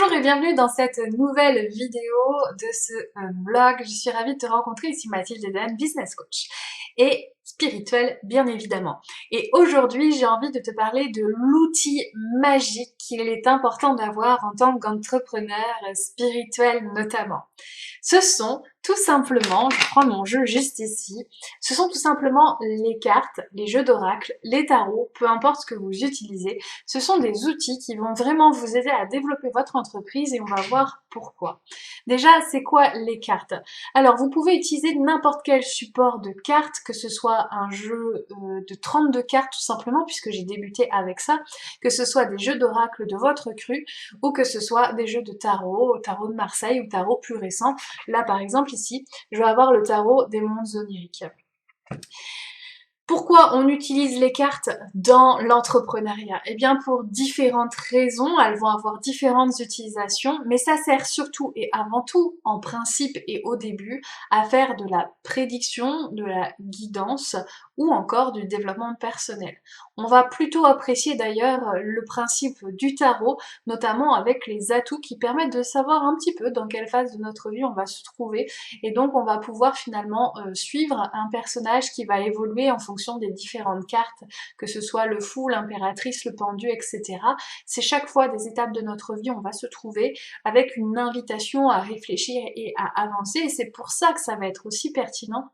Bonjour et bienvenue dans cette nouvelle vidéo de ce vlog. Je suis ravie de te rencontrer, ici Mathilde Eden, business coach et spirituelle bien évidemment. Et aujourd'hui j'ai envie de te parler de l'outil magique qu'il est important d'avoir en tant qu'entrepreneur spirituel notamment. Ce sont tout simplement, je prends mon jeu juste ici, ce sont tout simplement les cartes, les jeux d'oracle, les tarots, peu importe ce que vous utilisez. Ce sont des outils qui vont vraiment vous aider à développer votre entreprise et on va voir pourquoi. Déjà, c'est quoi les cartes? Alors, vous pouvez utiliser n'importe quel support de cartes, que ce soit un jeu de 32 cartes tout simplement, puisque j'ai débuté avec ça, que ce soit des jeux d'oracle de votre cru, ou que ce soit des jeux de tarot de Marseille ou tarot plus récent. Là, par exemple, ici, je vais avoir le tarot des mondes oniriques. Pourquoi on utilise les cartes dans l'entrepreneuriat? Eh bien pour différentes raisons, elles vont avoir différentes utilisations, mais ça sert surtout et avant tout, en principe et au début, à faire de la prédiction, de la guidance ou encore du développement personnel. On va plutôt apprécier d'ailleurs le principe du tarot, notamment avec les atouts qui permettent de savoir un petit peu dans quelle phase de notre vie on va se trouver, et donc on va pouvoir finalement suivre un personnage qui va évoluer en fonction des différentes cartes, que ce soit le fou, l'impératrice, le pendu, etc. C'est chaque fois des étapes de notre vie, on va se trouver avec une invitation à réfléchir et à avancer, et c'est pour ça que ça va être aussi pertinent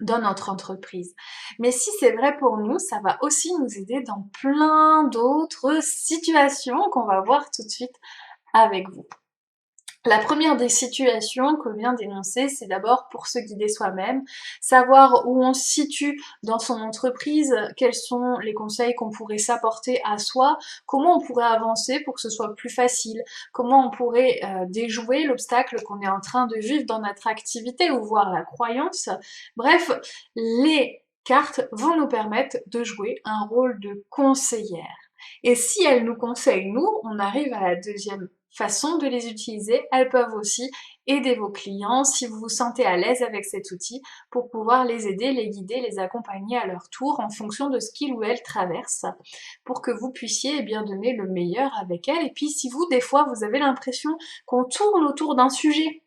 dans notre entreprise. Mais si c'est vrai pour nous, ça va aussi nous aider dans plein d'autres situations qu'on va voir tout de suite avec vous. La première des situations que vient d'énoncer, c'est d'abord pour se guider soi-même, savoir où on se situe dans son entreprise, quels sont les conseils qu'on pourrait s'apporter à soi, comment on pourrait avancer pour que ce soit plus facile, comment on pourrait déjouer l'obstacle qu'on est en train de vivre dans notre activité ou voir la croyance. Bref, les cartes vont nous permettre de jouer un rôle de conseillère. Et si elles nous conseillent, nous, on arrive à la deuxième façon de les utiliser. Elles peuvent aussi aider vos clients si vous vous sentez à l'aise avec cet outil pour pouvoir les aider, les guider, les accompagner à leur tour en fonction de ce qu'ils ou elles traversent pour que vous puissiez eh bien donner le meilleur avec elles. Et puis si vous, des fois, vous avez l'impression qu'on tourne autour d'un sujet,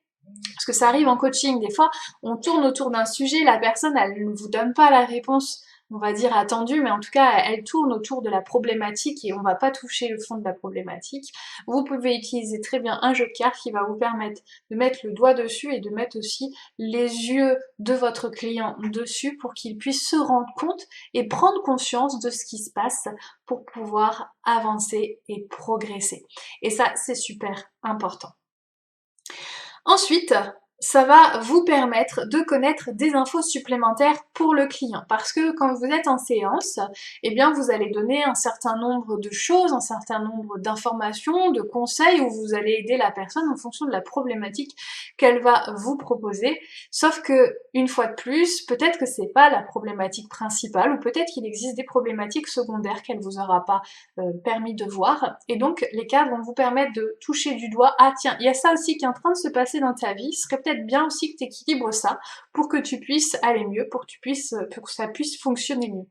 parce que ça arrive en coaching, des fois, on tourne autour d'un sujet, la personne, elle ne vous donne pas la réponse, on va dire attendue, mais en tout cas, elle tourne autour de la problématique et on va pas toucher le fond de la problématique. Vous pouvez utiliser très bien un jeu de cartes qui va vous permettre de mettre le doigt dessus et de mettre aussi les yeux de votre client dessus pour qu'il puisse se rendre compte et prendre conscience de ce qui se passe pour pouvoir avancer et progresser. Et ça, c'est super important. Ensuite, ça va vous permettre de connaître des infos supplémentaires pour le client. Parce que quand vous êtes en séance, eh bien vous allez donner un certain nombre de choses, un certain nombre d'informations, de conseils, où vous allez aider la personne en fonction de la problématique qu'elle va vous proposer. Sauf que, une fois de plus, peut-être que c'est pas la problématique principale, ou peut-être qu'il existe des problématiques secondaires qu'elle vous aura pas permis de voir. Et donc, les cartes vont vous permettre de toucher du doigt, ah tiens, il y a ça aussi qui est en train de se passer dans ta vie, ce serait peut-être bien aussi que tu équilibres ça pour que tu puisses aller mieux, pour que ça puisse fonctionner mieux.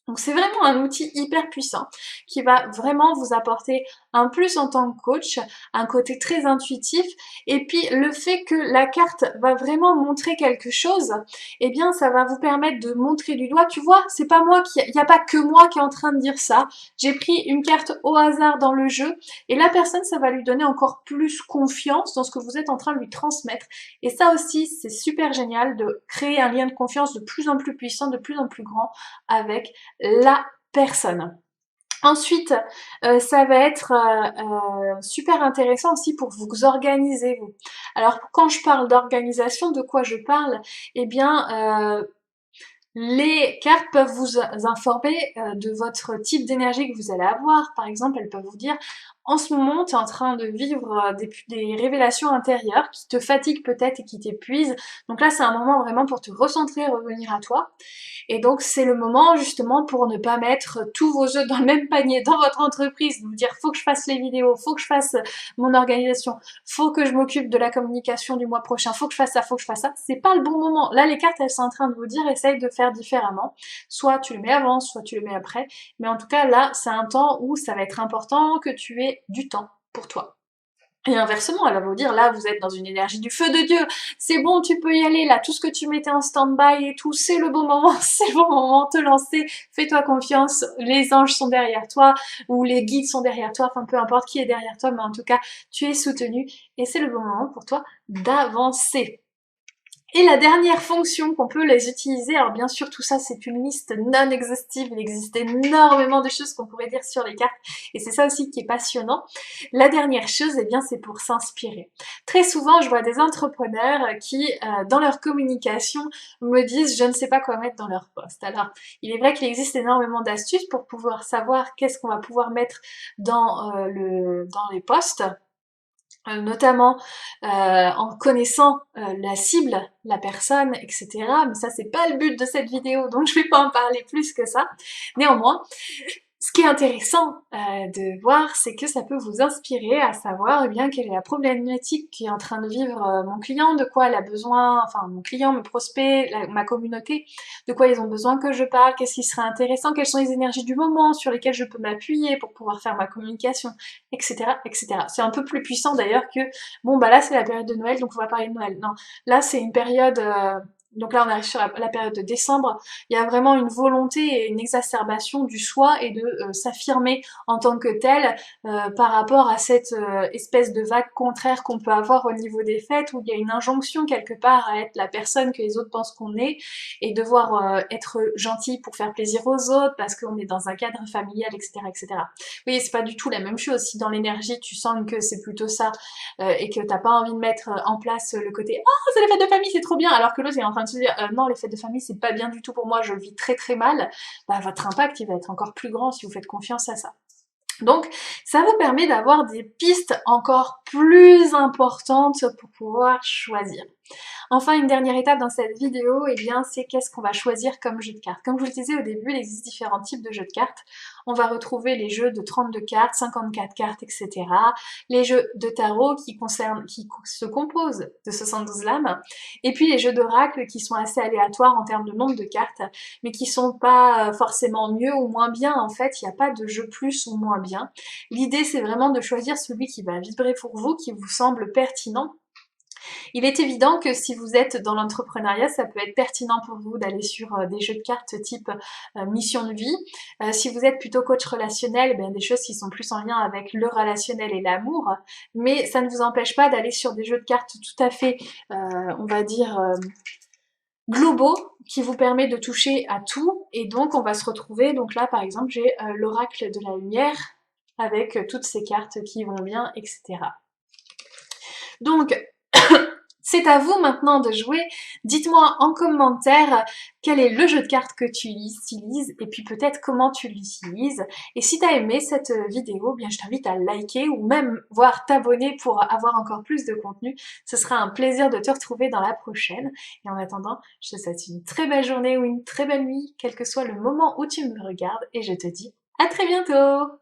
Donc c'est vraiment un outil hyper puissant qui va vraiment vous apporter un plus en tant que coach, un côté très intuitif, et puis le fait que la carte va vraiment montrer quelque chose, eh bien ça va vous permettre de montrer du doigt, tu vois, c'est pas moi il n'y a pas que moi qui est en train de dire ça, j'ai pris une carte au hasard dans le jeu, et la personne ça va lui donner encore plus confiance dans ce que vous êtes en train de lui transmettre, et ça aussi c'est super génial de créer un lien de confiance de plus en plus puissant, de plus en plus grand avec la personne. Ensuite, ça va être super intéressant aussi pour vous organiser vous. Alors quand je parle d'organisation, de quoi je parle? Eh bien, les cartes peuvent vous informer de votre type d'énergie que vous allez avoir. Par exemple, elles peuvent vous dire en ce moment, tu es en train de vivre des révélations intérieures qui te fatiguent peut-être et qui t'épuisent. Donc là, c'est un moment vraiment pour te recentrer, revenir à toi. Et donc, c'est le moment justement pour ne pas mettre tous vos œufs dans le même panier dans votre entreprise, de vous dire faut que je fasse les vidéos, faut que je fasse mon organisation, faut que je m'occupe de la communication du mois prochain, faut que je fasse ça, faut que je fasse ça. C'est pas le bon moment. Là, les cartes, elles sont en train de vous dire essaye de faire différemment. Soit tu le mets avant, soit tu le mets après. Mais en tout cas, là, c'est un temps où ça va être important que tu aies du temps pour toi. Et inversement, elle va vous dire, là, vous êtes dans une énergie du feu de Dieu, c'est bon, tu peux y aller, là, tout ce que tu mettais en stand-by et tout, c'est le bon moment, c'est le bon moment, te lancer, fais-toi confiance, les anges sont derrière toi, ou les guides sont derrière toi, enfin, peu importe qui est derrière toi, mais en tout cas, tu es soutenu, et c'est le bon moment pour toi d'avancer. Et la dernière fonction qu'on peut les utiliser, alors bien sûr tout ça c'est une liste non exhaustive, il existe énormément de choses qu'on pourrait dire sur les cartes et c'est ça aussi qui est passionnant. La dernière chose, eh bien c'est pour s'inspirer. Très souvent je vois des entrepreneurs qui dans leur communication me disent je ne sais pas quoi mettre dans leur post. Alors il est vrai qu'il existe énormément d'astuces pour pouvoir savoir qu'est-ce qu'on va pouvoir mettre dans les posts, notamment en connaissant la cible, la personne, etc. Mais ça, c'est pas le but de cette vidéo, donc je vais pas en parler plus que ça. Néanmoins, ce qui est intéressant de voir, c'est que ça peut vous inspirer à savoir eh bien quelle est la problématique qui est en train de vivre mon client, de quoi elle a besoin, enfin mon client, mes prospects, ma communauté, de quoi ils ont besoin que je parle, qu'est-ce qui serait intéressant, quelles sont les énergies du moment sur lesquelles je peux m'appuyer pour pouvoir faire ma communication, etc., etc. C'est un peu plus puissant d'ailleurs que bon bah là c'est la période de Noël donc on va parler de Noël. Non, là c'est une période donc là on arrive sur la période de décembre, il y a vraiment une volonté et une exacerbation du soi et de s'affirmer en tant que tel par rapport à cette espèce de vague contraire qu'on peut avoir au niveau des fêtes où il y a une injonction quelque part à être la personne que les autres pensent qu'on est et devoir être gentil pour faire plaisir aux autres parce qu'on est dans un cadre familial, etc., etc. Oui, c'est pas du tout la même chose. Si dans l'énergie tu sens que c'est plutôt ça et que t'as pas envie de mettre en place le côté «Oh, c'est les fêtes de famille, c'est trop bien!» alors que l'autre est en train de se dire «Non, les fêtes de famille, c'est pas bien du tout pour moi, je le vis très très mal», bah votre impact il va être encore plus grand si vous faites confiance à ça. Donc, ça vous permet d'avoir des pistes encore plus importantes pour pouvoir choisir. Enfin, une dernière étape dans cette vidéo, eh bien, c'est qu'est-ce qu'on va choisir comme jeu de cartes. Comme je vous le disais au début, il existe différents types de jeux de cartes. On va retrouver les jeux de 32 cartes, 54 cartes, etc. Les jeux de tarot qui se composent de 72 lames. Et puis les jeux d'oracle qui sont assez aléatoires en termes de nombre de cartes, mais qui sont pas forcément mieux ou moins bien. En fait, il n'y a pas de jeu plus ou moins bien. L'idée, c'est vraiment de choisir celui qui va vibrer pour vous, qui vous semble pertinent. Il est évident que si vous êtes dans l'entrepreneuriat, ça peut être pertinent pour vous d'aller sur des jeux de cartes type mission de vie. Si vous êtes plutôt coach relationnel, ben, des choses qui sont plus en lien avec le relationnel et l'amour. Mais ça ne vous empêche pas d'aller sur des jeux de cartes tout à fait, on va dire, globaux, qui vous permet de toucher à tout. Et donc on va se retrouver, donc là par exemple j'ai l'oracle de la lumière avec toutes ces cartes qui vont bien, etc. Donc, c'est à vous maintenant de jouer. Dites-moi en commentaire quel est le jeu de cartes que tu utilises et puis peut-être comment tu l'utilises. Et si tu as aimé cette vidéo, bien je t'invite à liker ou même voir t'abonner pour avoir encore plus de contenu. Ce sera un plaisir de te retrouver dans la prochaine. Et en attendant, je te souhaite une très belle journée ou une très belle nuit, quel que soit le moment où tu me regardes. Et je te dis à très bientôt!